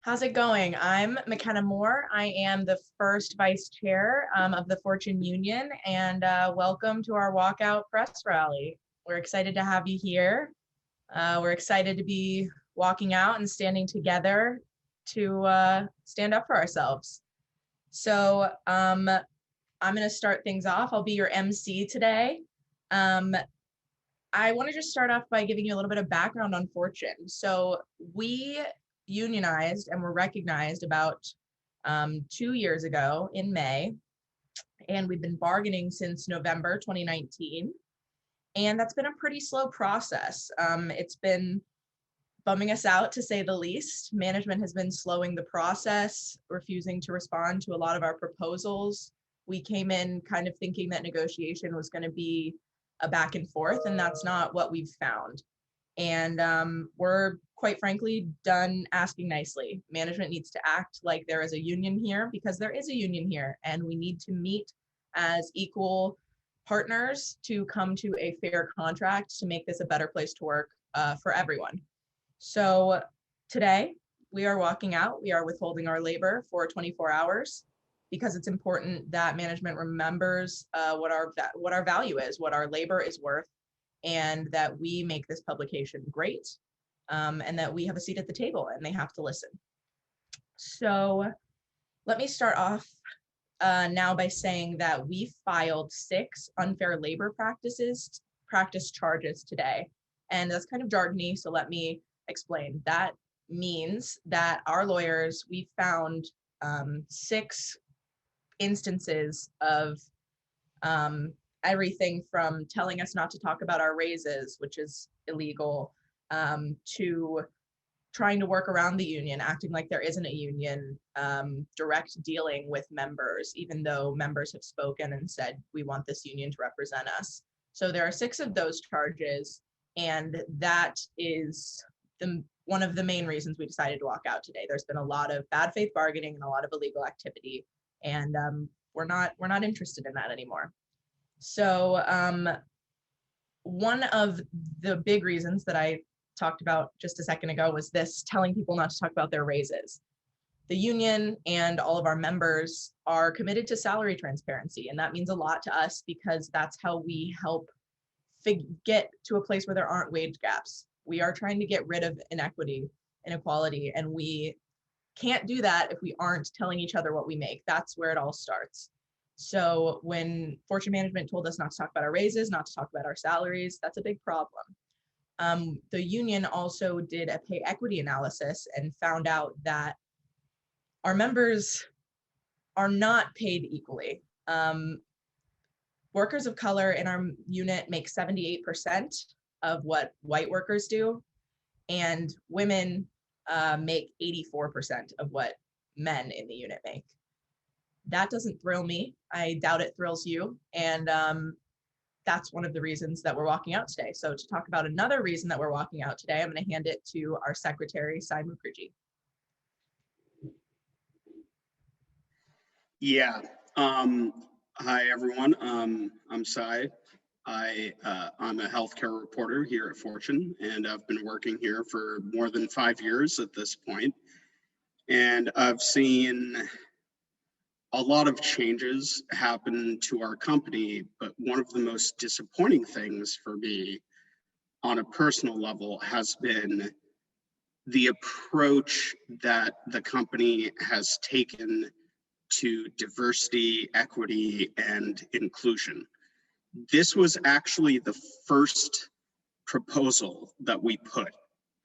How's it going? I'm McKenna Moore. I am the first vice chair of the Fortune Union, and welcome to our walkout press rally. We're excited to have you here. We're excited to be walking out and standing together to stand up for ourselves. So I'm going to start things off. I'll be your MC today. I want to just start off by giving you a little bit of background on Fortune. So we unionized and were recognized about 2 years ago in May, and we've been bargaining since November 2019. And that's been a pretty slow process. It's been bumming us out, to say the least. Management has been slowing the process, refusing to respond to a lot of our proposals. We came in kind of thinking that negotiation was going to be a back and forth, and that's not what we've found. And we're quite frankly done asking nicely. Management needs to act like there is a union here, because there is a union here, and we need to meet as equal partners to come to a fair contract to make this a better place to work for everyone. So today we are walking out. We are withholding our labor for 24 hours because it's important that management remembers what our value is, what our labor is worth, and that we make this publication great, and that we have a seat at the table and they have to listen. So let me start off now by saying that we filed 6 unfair labor practice charges today. And that's kind of jargony, so let me explain. That means that our lawyers, we found 6 instances of everything from telling us not to talk about our raises, which is illegal, to trying to work around the union, acting like there isn't a union, direct dealing with members, even though members have spoken and said, we want this union to represent us. So there are 6 of those charges, and that is one of the main reasons we decided to walk out today. There's been a lot of bad faith bargaining and a lot of illegal activity, and we're not interested in that anymore. So one of the big reasons that I talked about just a second ago was this, telling people not to talk about their raises. The union and all of our members are committed to salary transparency, and that means a lot to us because that's how we help get to a place where there aren't wage gaps. We are trying to get rid of inequality, and we can't do that if we aren't telling each other what we make. That's where it all starts. So when Fortune Management told us not to talk about our raises, not to talk about our salaries, that's a big problem. The union also did a pay equity analysis and found out that our members are not paid equally. Workers of color in our unit make 78% of what white workers do, and women make 84% of what men in the unit make. That doesn't thrill me. I doubt it thrills you. And that's one of the reasons that we're walking out today. So to talk about another reason that we're walking out today, I'm going to hand it to our secretary, Sai Mukherjee. Yeah. Hi, everyone. I'm Sai. I'm a healthcare reporter here at Fortune, and I've been working here for more than 5 years at this point. And I've seen a lot of changes happen to our company, but one of the most disappointing things for me on a personal level has been the approach that the company has taken to diversity, equity, and inclusion. This was actually the first proposal that we put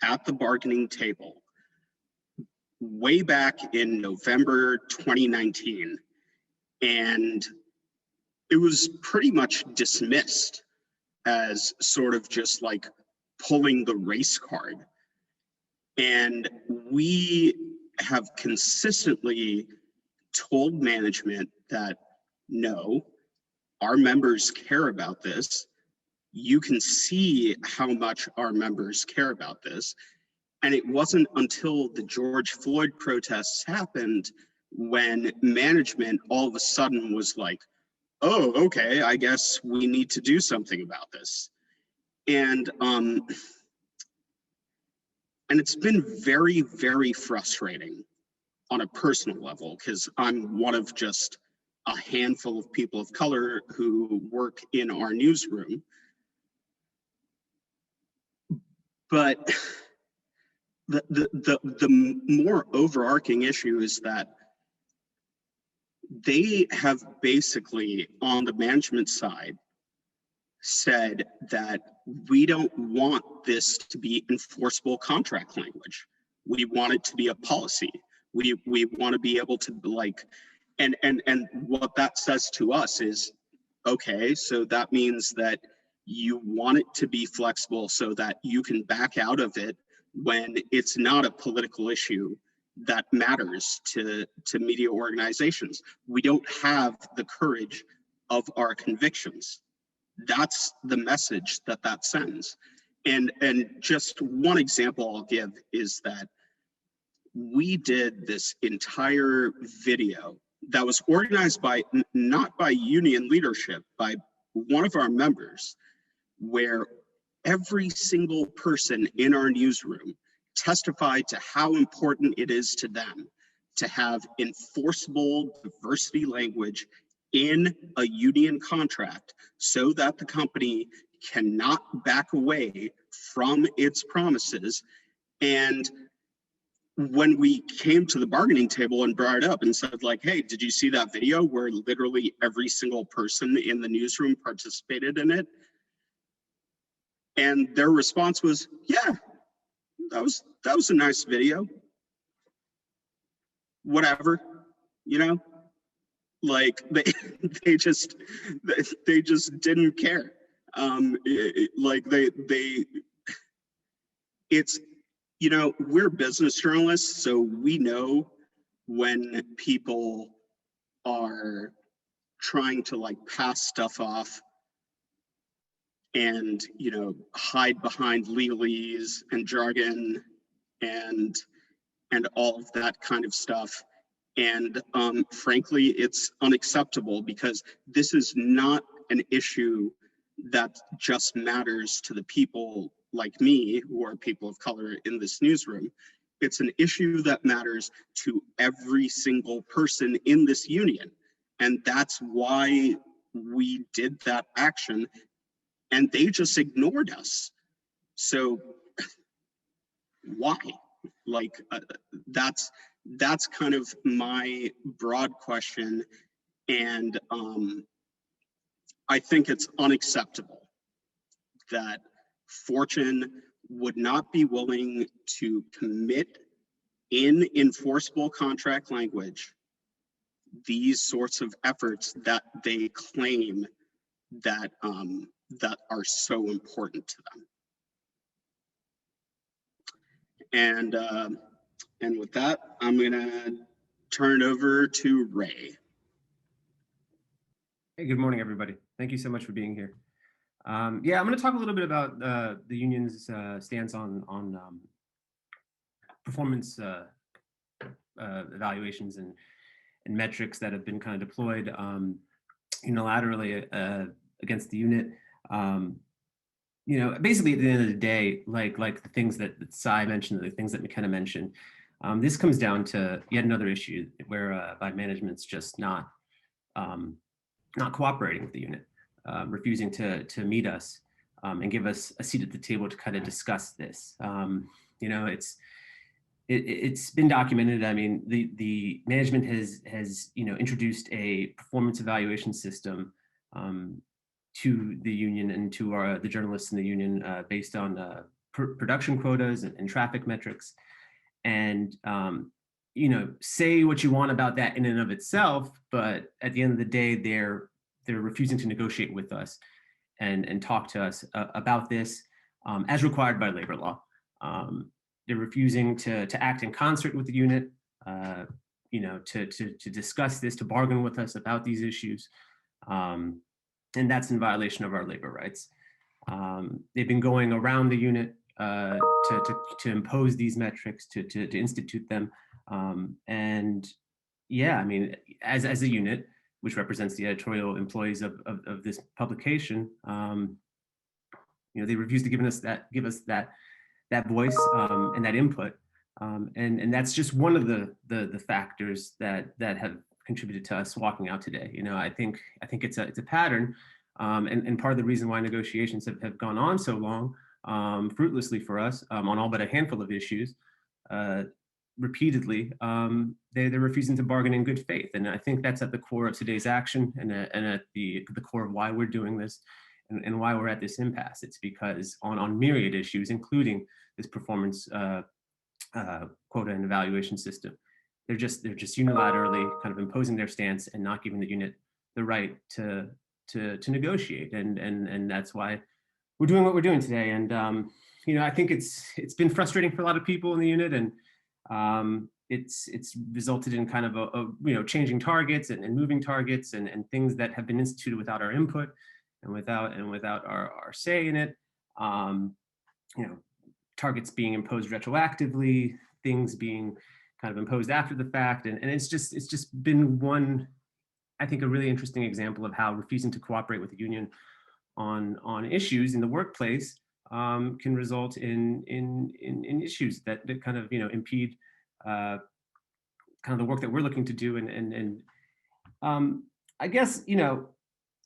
at the bargaining table way back in November 2019, and it was pretty much dismissed as sort of just like pulling the race card. And we have consistently told management that no, our members care about this. You can see how much our members care about this. And it wasn't until the George Floyd protests happened when management all of a sudden was like, oh, okay, I guess we need to do something about this. And And it's been very, very frustrating on a personal level, because I'm one of just a handful of people of color who work in our newsroom. But the more overarching issue is that they have basically, on the management side, said that we don't want this to be enforceable contract language. We want it to be a policy. We want to be able to, like, and what that says to us is, okay, so that means that you want it to be flexible so that you can back out of it when it's not a political issue that matters to media organizations. We don't have the courage of our convictions. That's the message that that sends. And just one example I'll give is that we did this entire video that was organized by, not by union leadership, by one of our members, where every single person in our newsroom testified to how important it is to them to have enforceable diversity language in a union contract so that the company cannot back away from its promises. And when we came to the bargaining table and brought it up and said, like, hey, did you see that video where literally every single person in the newsroom participated in it? And their response was, yeah, that was a nice video. Whatever, you know, like they just didn't care. Like it's, you know, we're business journalists, so we know when people are trying to, like, pass stuff off and, you know, hide behind legalese and jargon and all of that kind of stuff. And frankly, it's unacceptable, because this is not an issue that just matters to the people like me, who are people of color in this newsroom. It's an issue that matters to every single person in this union. And that's why we did that action, and they just ignored us. So why? Like, that's kind of my broad question. And I think it's unacceptable that Fortune would not be willing to commit in enforceable contract language these sorts of efforts that they claim that that are so important to them. And with that, I'm gonna turn it over to Ray. Hey, good morning, everybody. Thank you so much for being here. Yeah, I'm going to talk a little bit about the union's stance on performance evaluations and metrics that have been kind of deployed unilaterally against the unit. You know, basically at the end of the day, like the things that Cy mentioned, the things that McKenna mentioned, this comes down to yet another issue where by management's just not cooperating with the unit, refusing to meet us and give us a seat at the table to kind of discuss this. You know, it's been documented. I mean, the management has you know, introduced a performance evaluation system to the union and to the journalists in the union based on production quotas and traffic metrics. And you know, say what you want about that in and of itself, but at the end of the day, they're refusing to negotiate with us and talk to us about this as required by labor law. They're refusing to act in concert with the unit, you know, to discuss this, to bargain with us about these issues, and that's in violation of our labor rights. They've been going around the unit to impose these metrics, to institute them. And yeah, I mean, as a unit, which represents the editorial employees of this publication, you know, they refuse to give us that that voice and that input. And that's just one of the factors that have contributed to us walking out today. You know, I think it's a pattern, and part of the reason why negotiations have gone on so long, fruitlessly for us, on all but a handful of issues, repeatedly, they're refusing to bargain in good faith. And I think that's at the core of today's action, and at the core of why we're doing this, and why we're at this impasse. It's because on myriad issues, including this performance quota and evaluation system, they're just unilaterally kind of imposing their stance and not giving the unit the right to negotiate. And that's why we're doing what we're doing today. And you know, I think it's been frustrating for a lot of people in the unit, and it's resulted in kind of a you know, changing targets and moving targets and things that have been instituted without our input and without our say in it. You know, targets being imposed retroactively, things being kind of imposed after the fact, and it's just been one, I think, a really interesting example of how refusing to cooperate with the union on issues in the workplace can result in issues that kind of, you know, impede kind of the work that we're looking to do. And I guess, you know,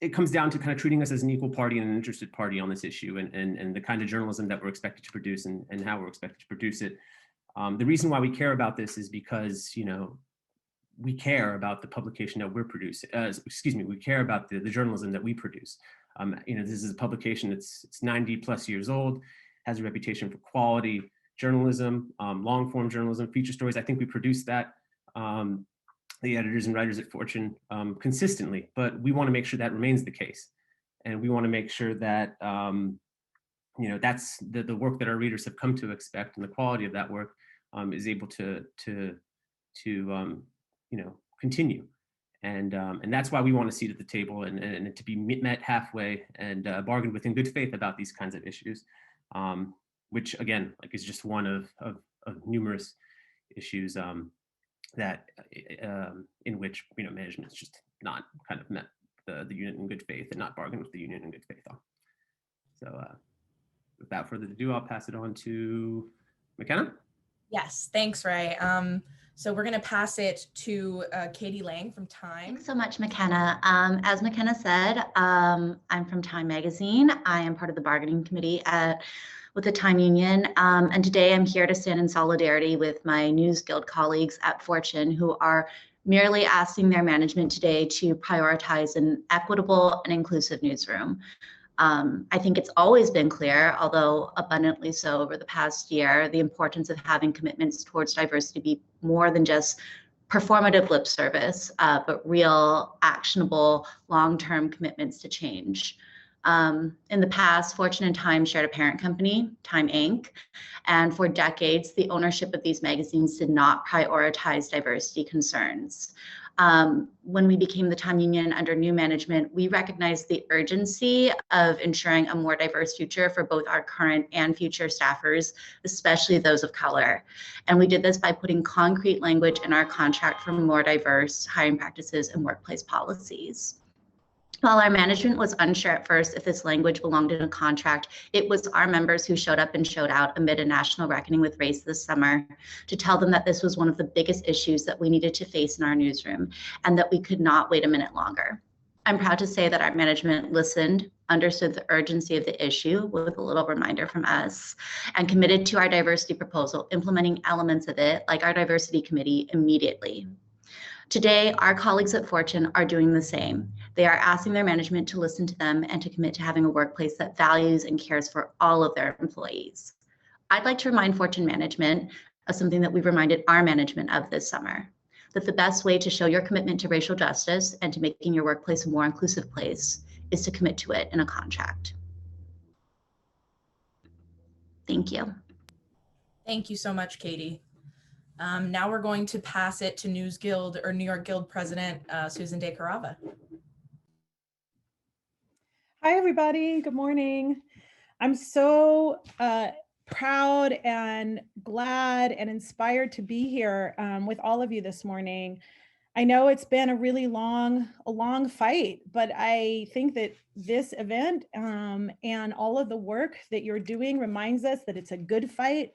it comes down to kind of treating us as an equal party and an interested party on this issue, and the kind of journalism that we're expected to produce, and how we're expected to produce it. The reason why we care about this is because, you know, we care about the publication that we're producing. We care about the journalism that we produce. You know, this is a publication that's 90 plus years old, has a reputation for quality journalism, long form journalism, feature stories. I think we produce that, the editors and writers at Fortune, consistently, but we want to make sure that remains the case. And we want to make sure that, you know, that's the work that our readers have come to expect, and the quality of that work is able to you know, continue. And that's why we want a seat at the table, and to be met halfway and bargained with in good faith about these kinds of issues, which again, like, is just one of numerous issues that in which, you know, management's just not kind of met the unit in good faith and not bargained with the union in good faith on. So without further ado, I'll pass it on to McKenna. Yes, thanks, Ray. So we're going to pass it to Katie Lang from Time. Thanks so much, McKenna. As McKenna said, I'm from Time Magazine. I am part of the bargaining committee with the Time Union. And today I'm here to stand in solidarity with my NewsGuild colleagues at Fortune, who are merely asking their management today to prioritize an equitable and inclusive newsroom. I think it's always been clear, although abundantly so over the past year, the importance of having commitments towards diversity be more than just performative lip service, but real, actionable, long-term commitments to change. In the past, Fortune and Time shared a parent company, Time Inc., and for decades, the ownership of these magazines did not prioritize diversity concerns. When we became the Time Union under new management, we recognized the urgency of ensuring a more diverse future for both our current and future staffers, especially those of color. And we did this by putting concrete language in our contract for more diverse hiring practices and workplace policies. While our management was unsure at first if this language belonged in a contract, it was our members who showed up and showed out amid a national reckoning with race this summer to tell them that this was one of the biggest issues that we needed to face in our newsroom, and that we could not wait a minute longer. I'm proud to say that our management listened, understood the urgency of the issue with a little reminder from us, and committed to our diversity proposal, implementing elements of it, like our diversity committee, immediately. Today, our colleagues at Fortune are doing the same. They are asking their management to listen to them and to commit to having a workplace that values and cares for all of their employees. I'd like to remind Fortune management of something that we've reminded our management of this summer, that the best way to show your commitment to racial justice and to making your workplace a more inclusive place is to commit to it in a contract. Thank you. Thank you so much, Katie. Now we're going to pass it to NewsGuild or New York Guild President Susan De Carava. Hi, everybody. Good morning. I'm so proud and glad and inspired to be here with all of you this morning. I know it's been a really long fight, but I think that this event and all of the work that you're doing reminds us that it's a good fight,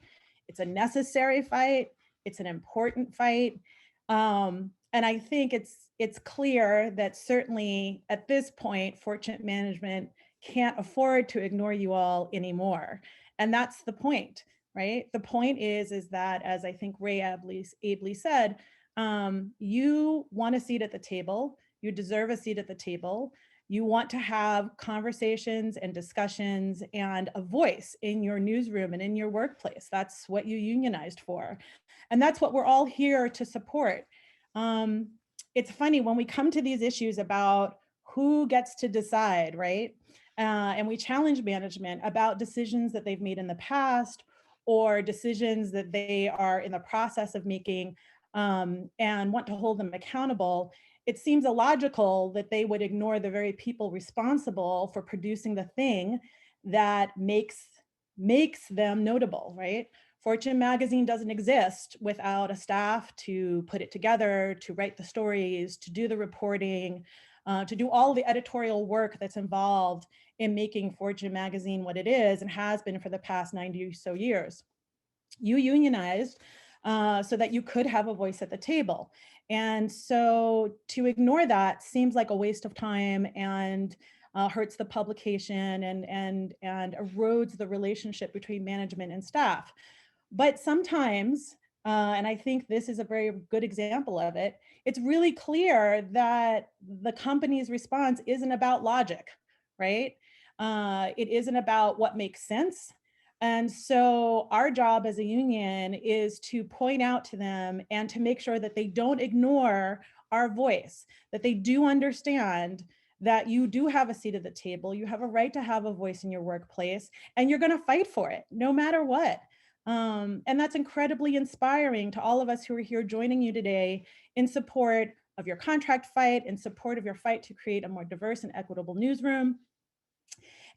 it's a necessary fight, it's an important fight. And I think it's clear that certainly at this point, Fortune Management can't afford to ignore you all anymore. And that's the point, right? The point is that, as I think Ray ably said, you want a seat at the table, you deserve a seat at the table, you want to have conversations and discussions and a voice in your newsroom and in your workplace. That's what you unionized for. And that's what we're all here to support. It's funny when we come to these issues about who gets to decide, right? And we challenge management about decisions that they've made in the past or decisions that they are in the process of making, and want to hold them accountable. It seems illogical that they would ignore the very people responsible for producing the thing that makes them notable, right? Fortune magazine doesn't exist without a staff to put it together, to write the stories, to do the reporting, to do all the editorial work that's involved in making Fortune magazine what it is and has been for the past 90 or so years. You unionized so that you could have a voice at the table. And so to ignore that seems like a waste of time and hurts the publication and erodes the relationship between management and staff. But sometimes, and I think this is a very good example of it, it's really clear that the company's response isn't about logic, right? It isn't about what makes sense. And so our job as a union is to point out to them and to make sure that they don't ignore our voice, that they do understand that you do have a seat at the table, you have a right to have a voice in your workplace, and you're going to fight for it no matter what. And that's incredibly inspiring to all of us who are here joining you today in support of your contract fight, in support of your fight to create a more diverse and equitable newsroom,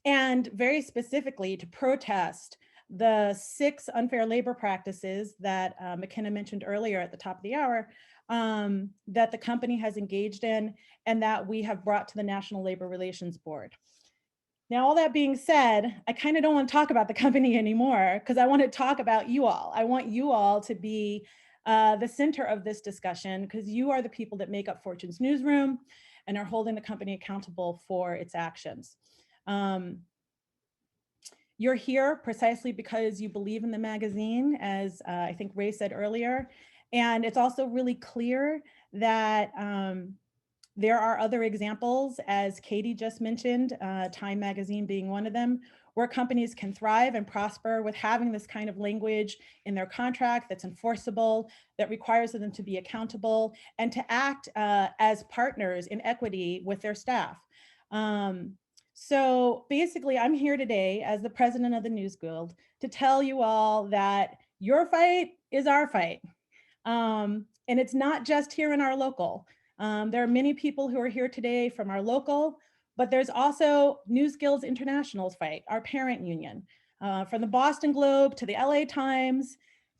and very specifically to protest the 6 unfair labor practices that McKenna mentioned earlier at the top of the hour, that the company has engaged in and that we have brought to the National Labor Relations Board. Now, all that being said, I kind of don't want to talk about the company anymore because I want to talk about you all. I want you all to be the center of this discussion because you are the people that make up Fortune's newsroom and are holding the company accountable for its actions. You're here precisely because you believe in the magazine, as I think Ray said earlier. And it's also really clear that there are other examples, as Katie just mentioned, Time Magazine being one of them, where companies can thrive and prosper with having this kind of language in their contract that's enforceable, that requires them to be accountable, and to act as partners in equity with their staff. So basically, I'm here today as the president of the NewsGuild to tell you all that your fight is our fight. And it's not just here in our local. There are many people who are here today from our local, but there's also NewsGuild International's fight, our parent union, from the Boston Globe to the LA Times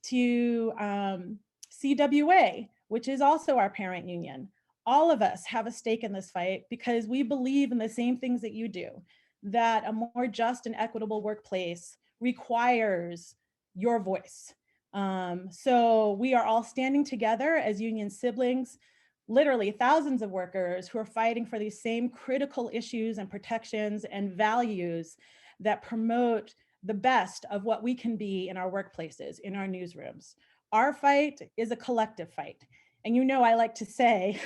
to CWA, which is also our parent union. All of us have a stake in this fight because we believe in the same things that you do, that a more just and equitable workplace requires your voice. So we are all standing together as union siblings, literally thousands of workers who are fighting for these same critical issues and protections and values that promote the best of what we can be in our workplaces, in our newsrooms. Our fight is a collective fight. And you know, I like to say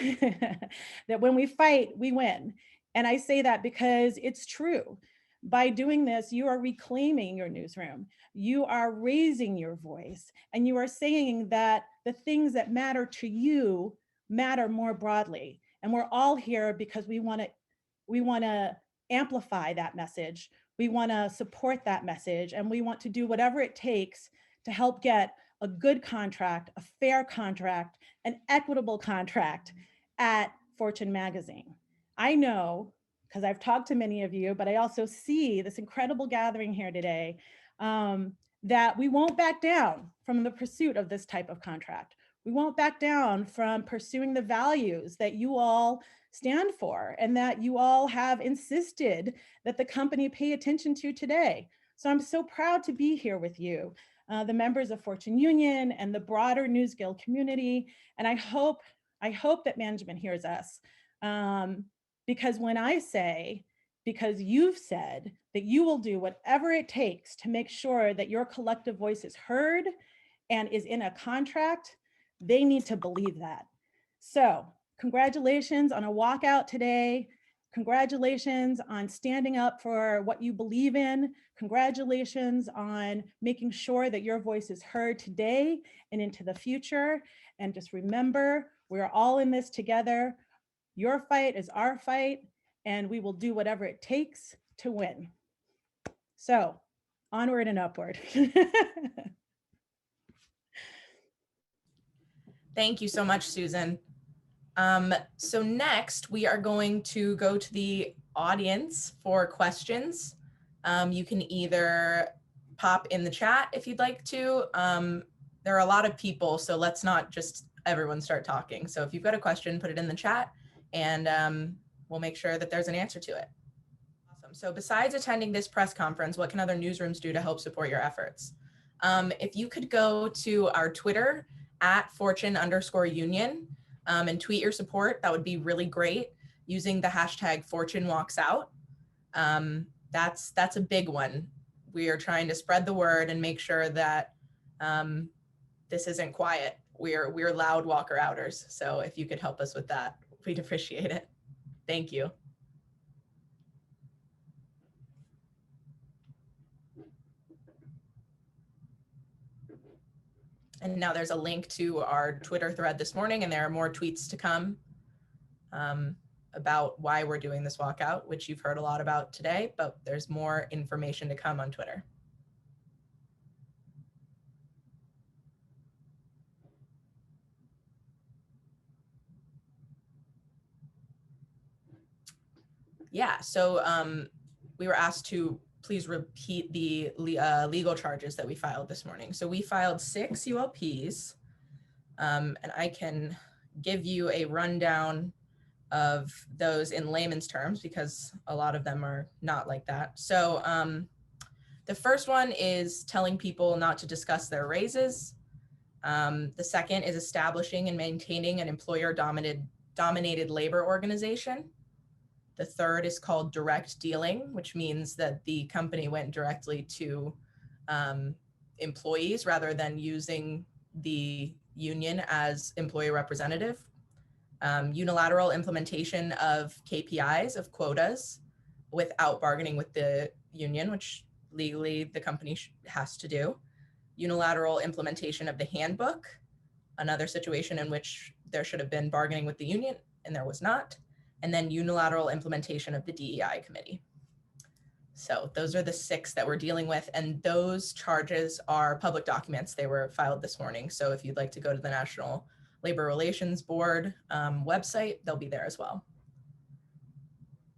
that when we fight, we win. And I say that because it's true. By doing this, you are reclaiming your newsroom. You are raising your voice, and you are saying that the things that matter to you matter more broadly. And we're all here because we want to amplify that message. We want to support that message, and we want to do whatever it takes to help get a good contract, a fair contract, an equitable contract at Fortune Magazine. I know, because I've talked to many of you, but I also see this incredible gathering here today, that we won't back down from the pursuit of this type of contract. We won't back down from pursuing the values that you all stand for and that you all have insisted that the company pay attention to today. So I'm so proud to be here with you, the members of Fortune Union and the broader NewsGuild community. And I hope that management hears us. Because when I say, because you've said that you will do whatever it takes to make sure that your collective voice is heard and is in a contract, they need to believe that. So congratulations on a walkout today. Congratulations on standing up for what you believe in. Congratulations on making sure that your voice is heard today and into the future. And just remember, we're all in this together. Your fight is our fight, and we will do whatever it takes to win. So onward and upward. Thank you so much, Susan. So next, we are going to go to the audience for questions. You can either pop in the chat if you'd like to. There are a lot of people, so let's not just everyone start talking. So if you've got a question, put it in the chat, and we'll make sure that there's an answer to it. Awesome. So besides attending this press conference, what can other newsrooms do to help support your efforts? If you could go to our Twitter, @Fortune_Union, and tweet your support, that would be really great, using the hashtag #FortuneWalksOut. That's a big one. We are trying to spread the word and make sure that this isn't quiet. We're loud walker outers. So if you could help us with that, we'd appreciate it. Thank you. And now there's a link to our Twitter thread this morning, and there are more tweets to come about why we're doing this walkout, which you've heard a lot about today, but there's more information to come on Twitter. Yeah, so we were asked to please repeat the legal charges that we filed this morning. So we filed 6 ULPs, and I can give you a rundown of those in layman's terms because a lot of them are not like that. So the first one is telling people not to discuss their raises. The second is establishing and maintaining an employer-dominated labor organization. The third is called direct dealing, which means that the company went directly to employees rather than using the union as employee representative. Unilateral implementation of KPIs, of quotas, without bargaining with the union, which legally the company has to do. Unilateral implementation of the handbook, another situation in which there should have been bargaining with the union and there was not. And then unilateral implementation of the DEI committee. So those are the 6 that we're dealing with, and those charges are public documents. They were filed this morning. So if you'd like to go to the National Labor Relations Board website, they'll be there as well.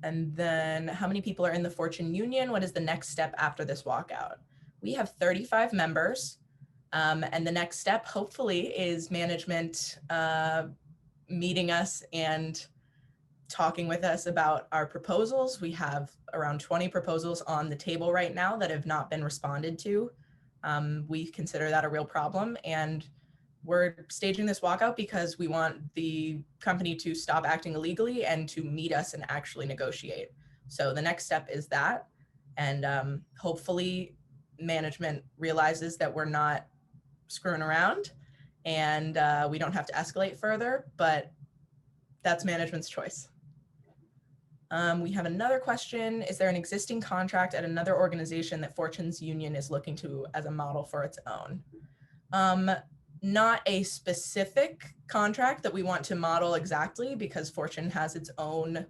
And then how many people are in the Fortune Union? What is the next step after this walkout? We have 35 members, and the next step hopefully is management meeting us and talking with us about our proposals. We have around 20 proposals on the table right now that have not been responded to. We consider that a real problem, and we're staging this walkout because we want the company to stop acting illegally and to meet us and actually negotiate. So the next step is that, and hopefully management realizes that we're not screwing around and we don't have to escalate further, but that's management's choice. We have another question. Is there an existing contract at another organization that Fortune's union is looking to as a model for its own? Not a specific contract that we want to model exactly, because Fortune has its own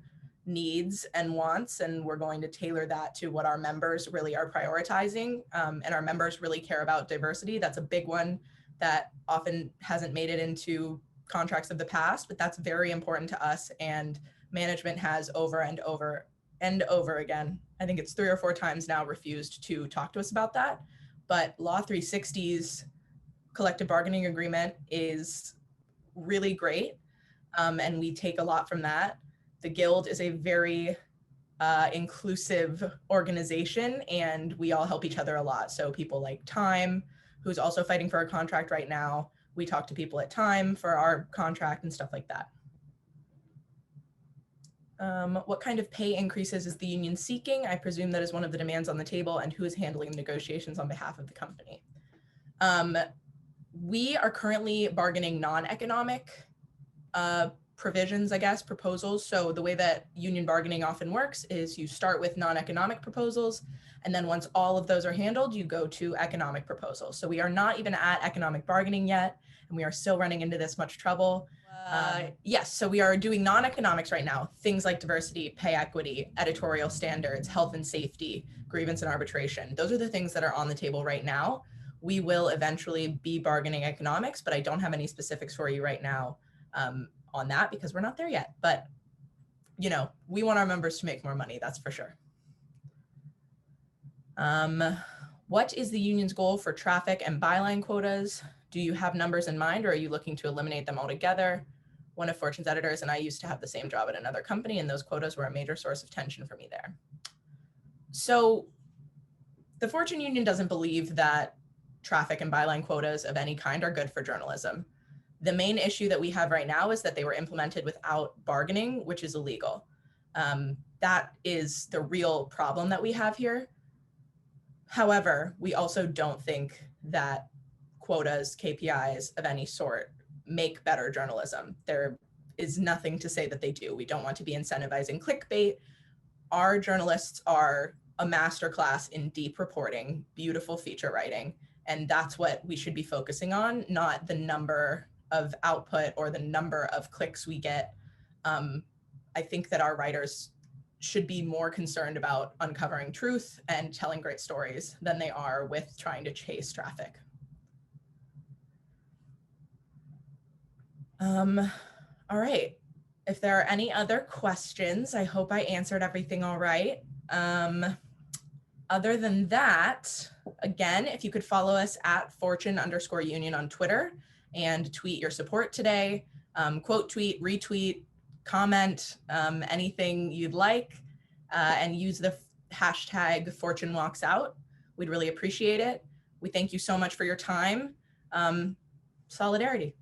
needs and wants, and we're going to tailor that to what our members really are prioritizing. And our members really care about diversity. That's a big one that often hasn't made it into contracts of the past, but that's very important to us, and management has over and over and over again, I think it's 3 or 4 times now, refused to talk to us about that. But Law 360's collective bargaining agreement is really great. And we take a lot from that. The Guild is a very inclusive organization, and we all help each other a lot. So people like Time, who's also fighting for a contract right now, we talk to people at Time for our contract and stuff like that. What kind of pay increases is the union seeking? I presume that is one of the demands on the table, and who is handling the negotiations on behalf of the company? We are currently bargaining non-economic provisions, I guess, proposals. So the way that union bargaining often works is you start with non-economic proposals, and then once all of those are handled, you go to economic proposals. So we are not even at economic bargaining yet, and we are still running into this much trouble. Yes, so we are doing non-economics right now, things like diversity, pay equity, editorial standards, health and safety, grievance and arbitration. Those are the things that are on the table right now. We will eventually be bargaining economics, but I don't have any specifics for you right now on that because we're not there yet. But, you know, we want our members to make more money, that's for sure. What is the union's goal for traffic and byline quotas? Do you have numbers in mind, or are you looking to eliminate them altogether? One of Fortune's editors and I used to have the same job at another company, and those quotas were a major source of tension for me there. So the Fortune Union doesn't believe that traffic and byline quotas of any kind are good for journalism. The main issue that we have right now is that they were implemented without bargaining, which is illegal. That is the real problem that we have here. However, we also don't think that quotas, KPIs of any sort make better journalism. There is nothing to say that they do. We don't want to be incentivizing clickbait. Our journalists are a masterclass in deep reporting, beautiful feature writing, and that's what we should be focusing on, not the number of output or the number of clicks we get. I think that our writers should be more concerned about uncovering truth and telling great stories than they are with trying to chase traffic. All right. If there are any other questions, I hope I answered everything all right. Other than that, again, if you could follow us at Fortune_Union on Twitter and tweet your support today, quote tweet, retweet, comment, anything you'd like, and use the hashtag FortuneWalksOut. We'd really appreciate it. We thank you so much for your time. Solidarity.